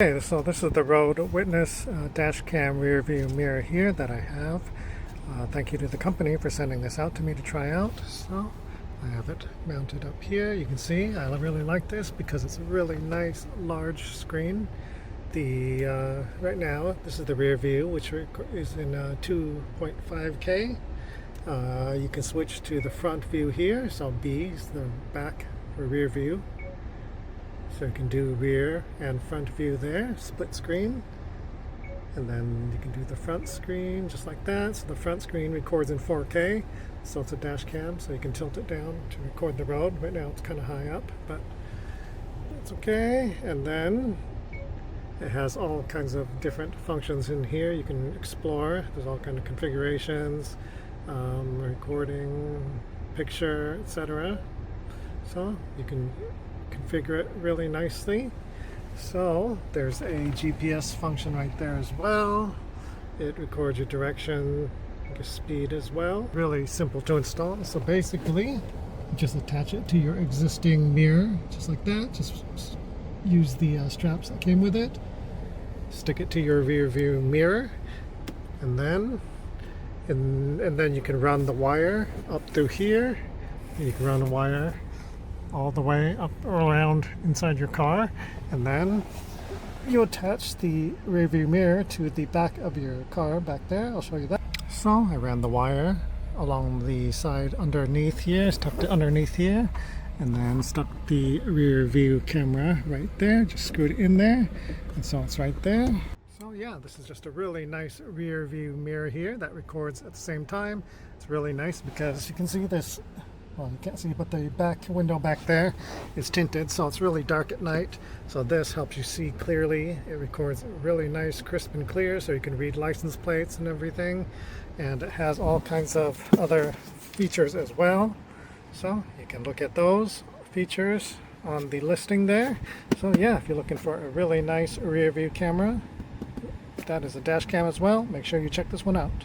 Okay, so this is the Roadwitness dash cam rear view mirror here that I have. Thank you to the company for sending this out to me to try out. So I have it mounted up here. You can see I really like this because it's a really nice large screen. Right now this is the rear view, which is in 2.5K. You can switch to the front view here. So B is the back for rear view. So you can do rear and front view there, split screen. And then you can do the front screen just like that. So the front screen records in 4K. So it's a dash cam, so you can tilt it down to record the road. Right now it's kind of high up, but it's okay. And then it has all kinds of different functions in here. You can explore. There's all kinds of configurations, recording, picture, etc. So you can configure it really nicely. So there's a GPS function right there as well. It records your direction, your speed as well. Really simple to install. So basically, just attach it to your existing mirror, just like that. Just use the straps that came with it. Stick it to your rear view mirror, and then you can run the wire up through here. You can run the wire all the way up around inside your car, and then you attach the rear view mirror to the back of your car back there. I'll show you that. So I ran the wire along the side underneath here, stuck it underneath here, and then stuck the rear view camera right there, just screwed it in there, and so it's right there. So yeah, this is just a really nice rear view mirror here that records at the same time. It's really nice because you can see this. Well, you can't see, but the back window back there is tinted, so it's really dark at night. So this helps you see clearly. It records really nice, crisp and clear, so you can read license plates and everything. And it has all kinds of other features as well. So you can look at those features on the listing there. So yeah, if you're looking for a really nice rear view camera, that is a dash cam as well. Make sure you check this one out.